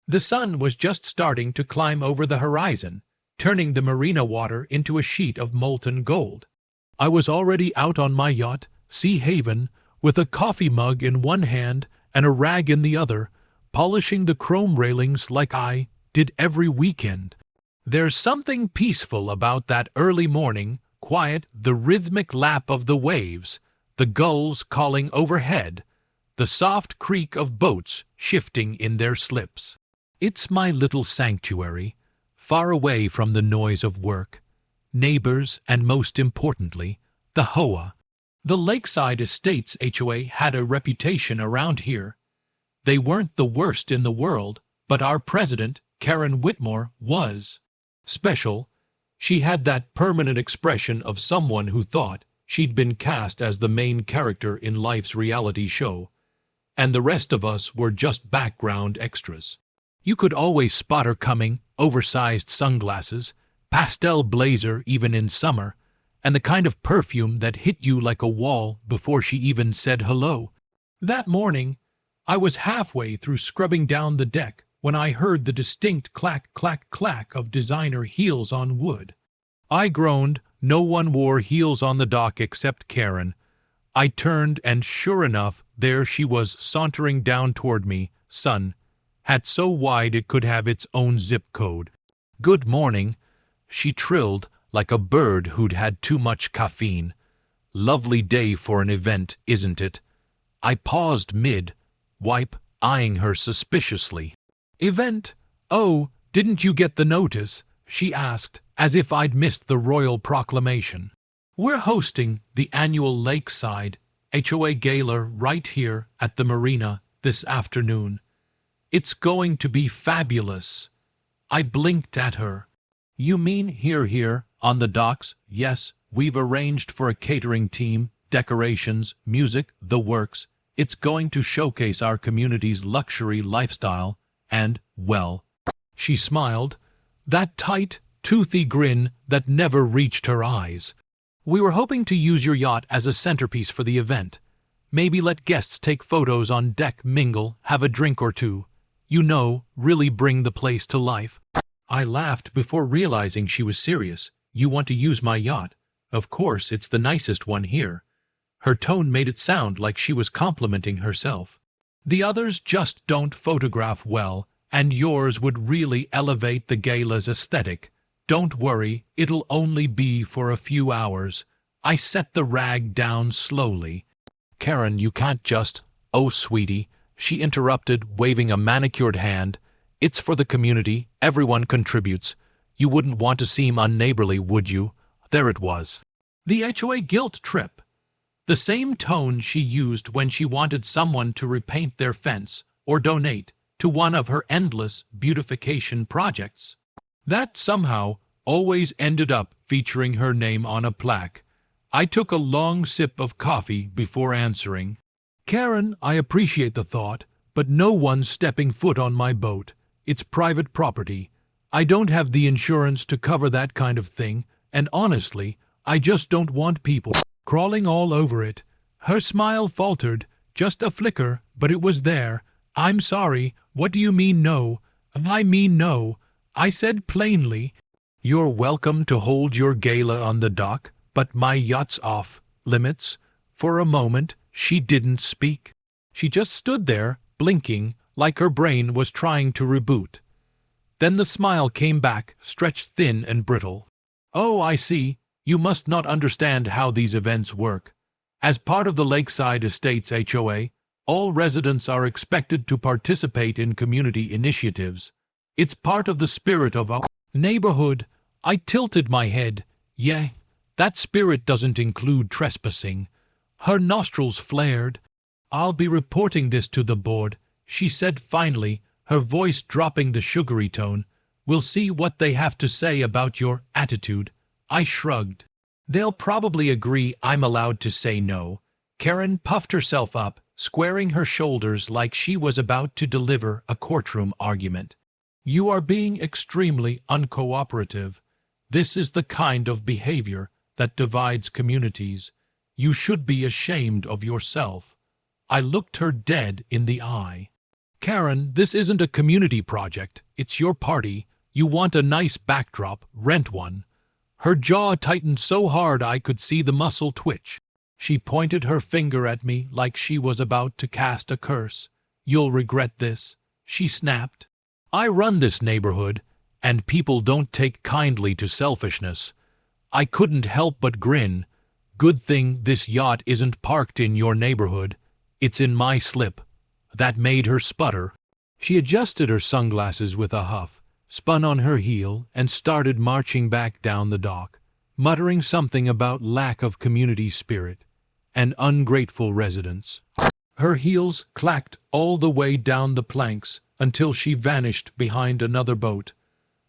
The sun was just starting to climb over the horizon, turning the Marina water into a sheet of molten gold. I was already out on my yacht, Sea Haven, with a coffee mug in one hand and a rag in the other, polishing the chrome railings like I did every weekend. There's something peaceful about that early morning quiet, the rhythmic lap of the waves, the gulls calling overhead, the soft creak of boats shifting in their slips. It's my little sanctuary, far away from the noise of work, neighbors, and most importantly, the HOA. The Lakeside Estates HOA had a reputation around here. They weren't the worst in the world, but our president, Karen Whitmore, was special. She had that permanent expression of someone who thought she'd been cast as the main character in life's reality show, and the rest of us were just background extras. You could always spot her coming, oversized sunglasses, pastel blazer even in summer, and the kind of perfume that hit you like a wall before she even said hello. That morning, I was halfway through scrubbing down the deck when I heard the distinct clack, clack, clack of designer heels on wood. I groaned. No one wore heels on the dock except Karen. I turned, and sure enough, there she was sauntering down toward me, hat so wide it could have its own zip code. "Good morning," she trilled like a bird who'd had too much caffeine. "Lovely day for an event, isn't it?" I paused mid-wipe, eyeing her suspiciously. "Event? Oh, didn't you get the notice?" she asked, as if I'd missed the royal proclamation. "We're hosting the annual Lakeside HOA Gala right here at the Marina this afternoon. It's going to be fabulous." I blinked at her. "You mean here, on the docks?" "Yes, we've arranged for a catering team, decorations, music, the works. It's going to showcase our community's luxury lifestyle, and, well," she smiled, that tight, toothy grin that never reached her eyes. "We were hoping to use your yacht as a centerpiece for the event. Maybe let guests take photos on deck, mingle, have a drink or two. You know, really bring the place to life." I laughed before realizing she was serious. "You want to use my yacht? Of course, it's the nicest one here." Her tone made it sound like she was complimenting herself. "The others just don't photograph well, and yours would really elevate the gala's aesthetic. Don't worry, it'll only be for a few hours." I set the rag down slowly. "Karen, you can't just—" "Oh, sweetie," she interrupted, waving a manicured hand. "It's for the community, everyone contributes. You wouldn't want to seem unneighborly, would you?" There it was. The HOA guilt trip. The same tone she used when she wanted someone to repaint their fence or donate to one of her endless beautification projects. That somehow always ended up featuring her name on a plaque. I took a long sip of coffee before answering. "Karen, I appreciate the thought, but no one's stepping foot on my boat. It's private property. I don't have the insurance to cover that kind of thing, and honestly, I just don't want people crawling all over it." Her smile faltered, just a flicker, but it was there. "I'm sorry, what do you mean no?" "I mean no," I said plainly. "You're welcome to hold your gala on the dock, but my yacht's off limits." For a moment, she didn't speak. She just stood there, blinking, like her brain was trying to reboot. Then the smile came back, stretched thin and brittle. "Oh, I see. You must not understand how these events work. As part of the Lakeside Estates HOA, all residents are expected to participate in community initiatives. It's part of the spirit of our neighborhood." I tilted my head. "Yeah, that spirit doesn't include trespassing." Her nostrils flared. "I'll be reporting this to the board," she said finally, her voice dropping the sugary tone. "We'll see what they have to say about your attitude." I shrugged. "They'll probably agree I'm allowed to say no." Karen puffed herself up, squaring her shoulders like she was about to deliver a courtroom argument. "You are being extremely uncooperative. This is the kind of behavior that divides communities. You should be ashamed of yourself." I looked her dead in the eye. Karen, this isn't a community project. It's your party. You want a nice backdrop, rent one. Her jaw tightened so hard I could see the muscle twitch. She pointed her finger at me like she was about to cast a curse. You'll regret this, she snapped. I run this neighborhood, and people don't take kindly to selfishness. I couldn't help but grin. Good thing this yacht isn't parked in your neighborhood. It's in my slip. That made her sputter. She adjusted her sunglasses with a huff, spun on her heel, and started marching back down the dock, muttering something about lack of community spirit and ungrateful residents. Her heels clacked all the way down the planks until she vanished behind another boat.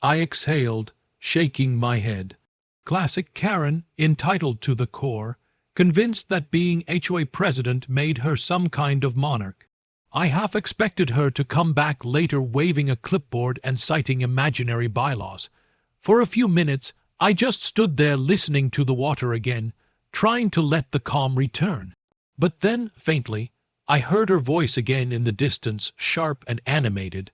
I exhaled, shaking my head. Classic Karen, entitled to the core, convinced that being HOA president made her some kind of monarch. I half expected her to come back later waving a clipboard and citing imaginary bylaws. For a few minutes, I just stood there listening to the water again, trying to let the calm return. But then, faintly, I heard her voice again in the distance, sharp and animated,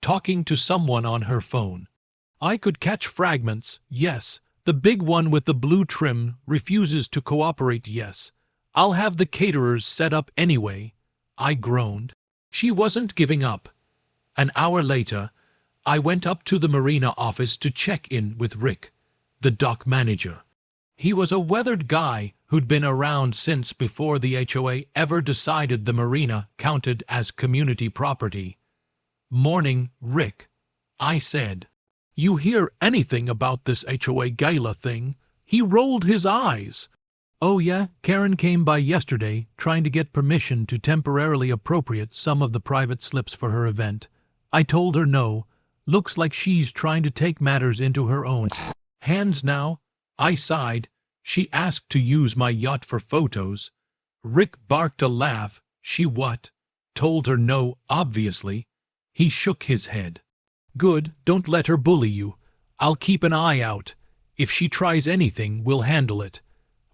talking to someone on her phone. I could catch fragments, yes. The big one with the blue trim refuses to cooperate, yes. I'll have the caterers set up anyway. I groaned. She wasn't giving up. An hour later, I went up to the Marina office to check in with Rick, the dock manager. He was a weathered guy who'd been around since before the HOA ever decided the Marina counted as community property. "Morning, Rick," I said. "You hear anything about this HOA Gala thing?" He rolled his eyes. "Oh yeah, Karen came by yesterday trying to get permission to temporarily appropriate some of the private slips for her event. I told her no. Looks like she's trying to take matters into her own hands now." I sighed. "She asked to use my yacht for photos." Rick barked a laugh. "She what? Told her no, obviously." He shook his head. "Good, don't let her bully you. I'll keep an eye out. If she tries anything, we'll handle it."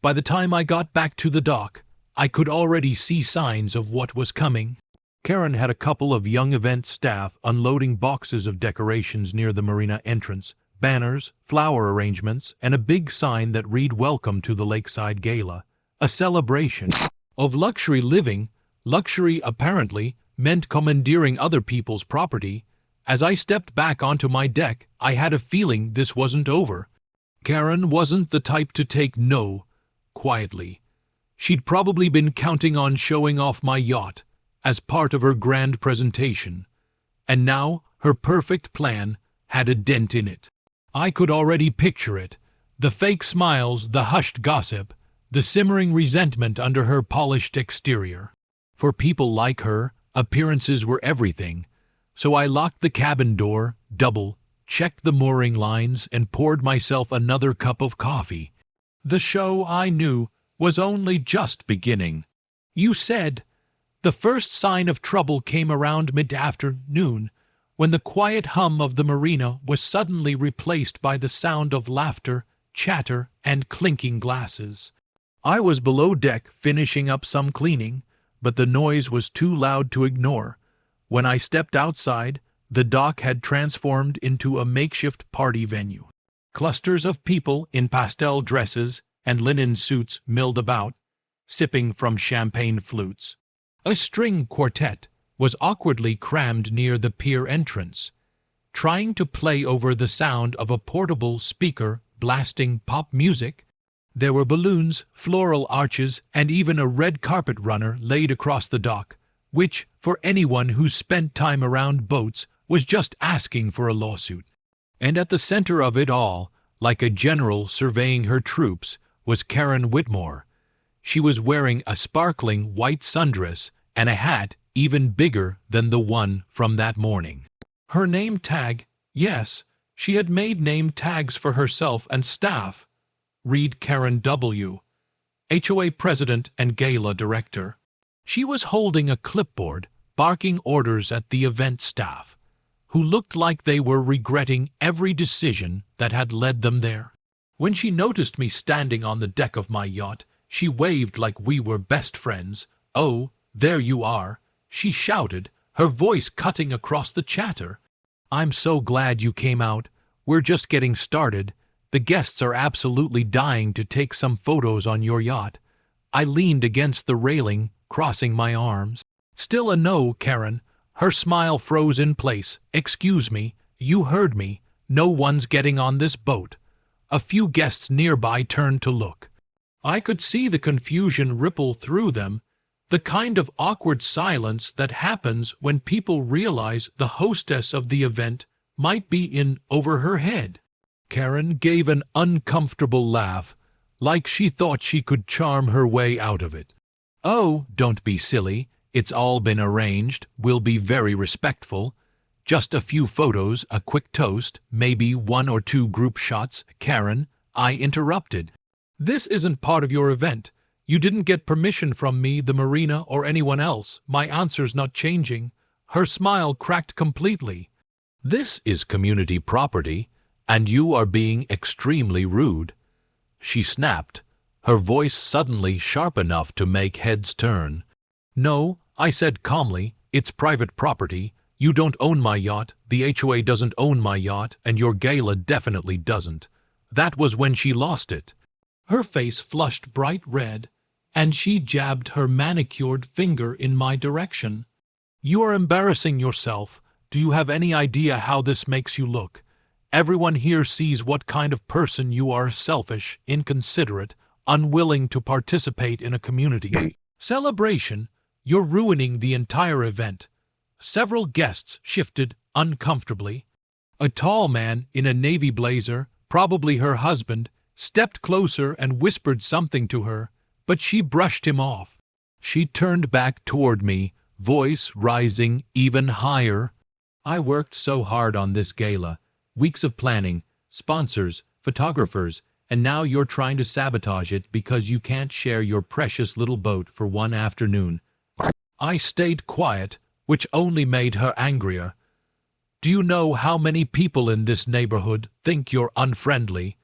By the time I got back to the dock, I could already see signs of what was coming. Karen had a couple of young event staff unloading boxes of decorations near the marina entrance, banners, flower arrangements, and a big sign that read "Welcome to the Lakeside Gala," a celebration of luxury living. Luxury, apparently, meant commandeering other people's property. As I stepped back onto my deck, I had a feeling this wasn't over. Karen wasn't the type to take no quietly. She'd probably been counting on showing off my yacht as part of her grand presentation, and now her perfect plan had a dent in it. I could already picture it, the fake smiles, the hushed gossip, the simmering resentment under her polished exterior. For people like her, appearances were everything, so I locked the cabin door, checked the mooring lines, and poured myself another cup of coffee. The show, I knew, was only just beginning. "You said." The first sign of trouble came around mid-afternoon, when the quiet hum of the marina was suddenly replaced by the sound of laughter, chatter, and clinking glasses. I was below deck finishing up some cleaning, but the noise was too loud to ignore. When I stepped outside, the dock had transformed into a makeshift party venue. Clusters of people in pastel dresses and linen suits milled about, sipping from champagne flutes. A string quartet was awkwardly crammed near the pier entrance, trying to play over the sound of a portable speaker blasting pop music. There were balloons, floral arches, and even a red carpet runner laid across the dock, which, for anyone who spent time around boats, was just asking for a lawsuit. And at the center of it all, like a general surveying her troops, was Karen Whitmore. She was wearing a sparkling white sundress and a hat even bigger than the one from that morning. Her name tag, yes, she had made name tags for herself and staff. Read Karen W., HOA President and Gala Director. She was holding a clipboard, barking orders at the event staff, who looked like they were regretting every decision that had led them there. When she noticed me standing on the deck of my yacht, she waved like we were best friends. "Oh, there you are," she shouted, her voice cutting across the chatter. "I'm so glad you came out. We're just getting started. The guests are absolutely dying to take some photos on your yacht." I leaned against the railing, crossing my arms. "Still a no, Karen." Her smile froze in place. "Excuse me, you heard me. No one's getting on this boat." A few guests nearby turned to look. I could see the confusion ripple through them, the kind of awkward silence that happens when people realize the hostess of the event might be in over her head. Karen gave an uncomfortable laugh, like she thought she could charm her way out of it. "Oh, don't be silly. It's all been arranged. We'll be very respectful. Just a few photos, a quick toast, maybe 1 or 2 group shots." "Karen," I interrupted. "This isn't part of your event. You didn't get permission from me, the Marina, or anyone else." My answer's not changing. Her smile cracked completely. "This is community property, and you are being extremely rude." She snapped, her voice suddenly sharp enough to make heads turn. "No," I said calmly, "it's private property. You don't own my yacht, the HOA doesn't own my yacht, and your Gala definitely doesn't." That was when she lost it. Her face flushed bright red, and she jabbed her manicured finger in my direction. "You are embarrassing yourself. Do you have any idea how this makes you look? Everyone here sees what kind of person you are: selfish, inconsiderate, unwilling to participate in a community celebration. You're ruining the entire event." Several guests shifted uncomfortably. A tall man in a navy blazer, probably her husband, stepped closer and whispered something to her, but she brushed him off. She turned back toward me, voice rising even higher. "I worked so hard on this gala. Weeks of planning, sponsors, photographers, and now you're trying to sabotage it because you can't share your precious little boat for one afternoon." I stayed quiet, which only made her angrier. "Do you know how many people in this neighborhood think you're unfriendly?"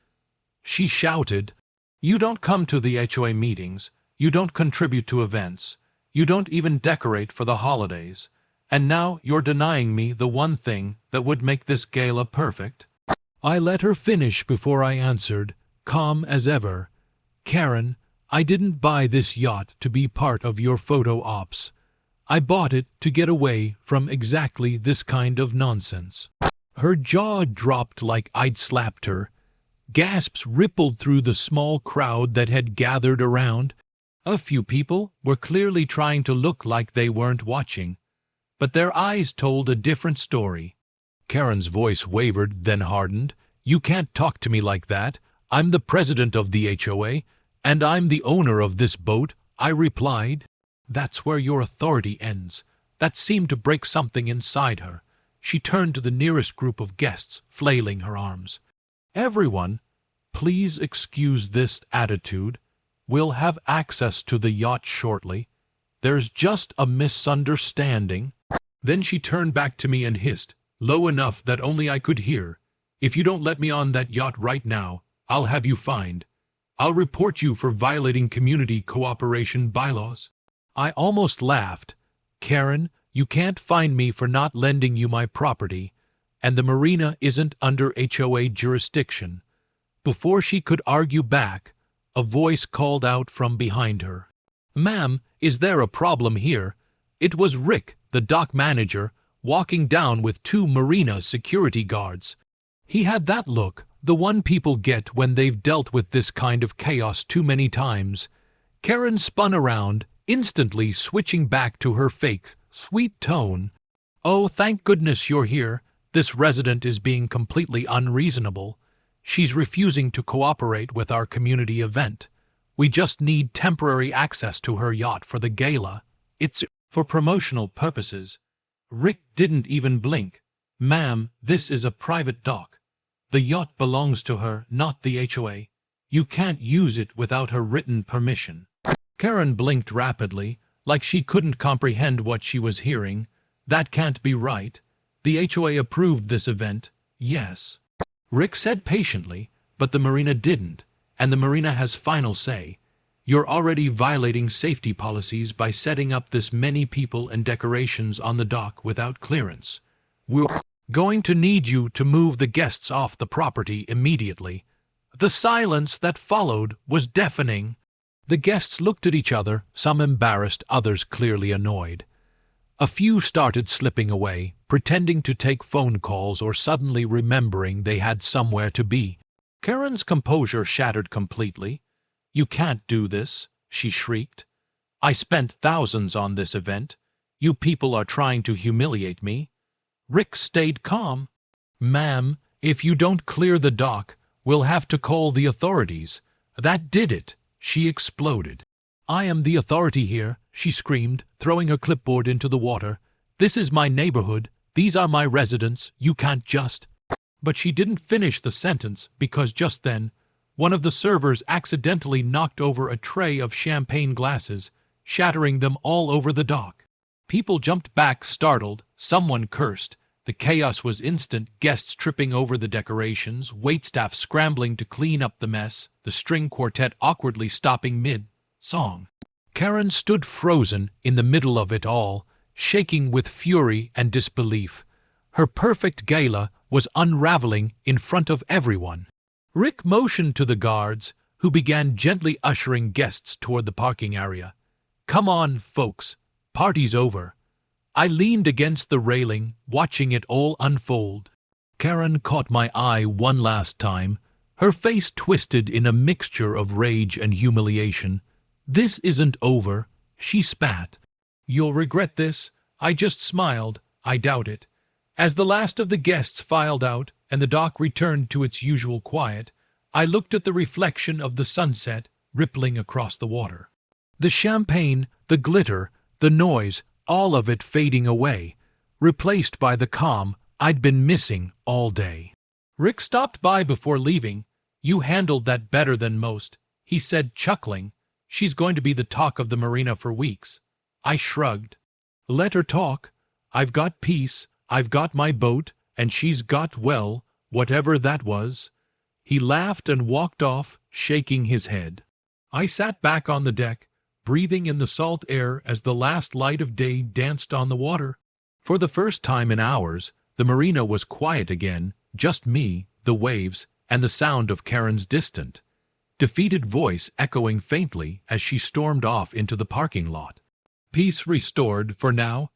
She shouted. "You don't come to the HOA meetings, you don't contribute to events, you don't even decorate for the holidays, and now you're denying me the one thing that would make this gala perfect." I let her finish before I answered, calm as ever. "Karen, I didn't buy this yacht to be part of your photo ops. I bought it to get away from exactly this kind of nonsense." Her jaw dropped like I'd slapped her. Gasps rippled through the small crowd that had gathered around. A few people were clearly trying to look like they weren't watching, but their eyes told a different story. Karen's voice wavered, then hardened. "You can't talk to me like that. I'm the president of the HOA, and I'm the owner of this boat," I replied. "That's where your authority ends." That seemed to break something inside her. She turned to the nearest group of guests, flailing her arms. "Everyone, please excuse this attitude. We'll have access to the yacht shortly. There's just a misunderstanding." Then she turned back to me and hissed, low enough that only I could hear, "If you don't let me on that yacht right now, I'll have you fined. I'll report you for violating community cooperation bylaws." I almost laughed. "Karen, you can't fine me for not lending you my property, and the Marina isn't under HOA jurisdiction." Before she could argue back, a voice called out from behind her. "Ma'am, is there a problem here?" It was Rick, the dock manager, walking down with 2 Marina security guards. He had that look, the one people get when they've dealt with this kind of chaos too many times. Karen spun around, instantly switching back to her fake, sweet tone. "Oh, thank goodness you're here. This resident is being completely unreasonable. She's refusing to cooperate with our community event. We just need temporary access to her yacht for the gala. It's for promotional purposes." Rick didn't even blink. "Ma'am, this is a private dock. The yacht belongs to her, not the HOA. You can't use it without her written permission." Karen blinked rapidly, like she couldn't comprehend what she was hearing. "That can't be right. The HOA approved this event, yes." Rick said patiently, "But the Marina didn't, and the Marina has final say. You're already violating safety policies by setting up this many people and decorations on the dock without clearance. We're going to need you to move the guests off the property immediately." The silence that followed was deafening. The guests looked at each other, some embarrassed, others clearly annoyed. A few started slipping away, pretending to take phone calls or suddenly remembering they had somewhere to be. Karen's composure shattered completely. "You can't do this," she shrieked. "I spent thousands on this event. You people are trying to humiliate me." Rick stayed calm. "Ma'am, if you don't clear the dock, we'll have to call the authorities." "That did it," she exploded. "I am the authority here," she screamed, throwing her clipboard into the water. "This is my neighborhood. These are my residents. You can't just—" But she didn't finish the sentence because just then, one of the servers accidentally knocked over a tray of champagne glasses, shattering them all over the dock. People jumped back, startled. Someone cursed. The chaos was instant, guests tripping over the decorations, waitstaff scrambling to clean up the mess, the string quartet awkwardly stopping mid-song. Karen stood frozen in the middle of it all, shaking with fury and disbelief. Her perfect gala was unraveling in front of everyone. Rick motioned to the guards, who began gently ushering guests toward the parking area. "Come on, folks. Party's over." I leaned against the railing, watching it all unfold. Karen caught my eye one last time, her face twisted in a mixture of rage and humiliation. "This isn't over," she spat. "You'll regret this." I just smiled. I doubt it. As the last of the guests filed out and the dock returned to its usual quiet, I looked at the reflection of the sunset rippling across the water. The champagne, the glitter, the noise, all of it fading away, replaced by the calm I'd been missing all day. Rick stopped by before leaving. "You handled that better than most," he said, chuckling. "She's going to be the talk of the marina for weeks." I shrugged. "Let her talk. I've got peace, I've got my boat, and she's got, well, whatever that was." He laughed and walked off, shaking his head. I sat back on the deck, breathing in the salt air as the last light of day danced on the water. For the first time in hours, the marina was quiet again, just me, the waves, and the sound of Karen's distant, defeated voice echoing faintly as she stormed off into the parking lot. Peace restored for now,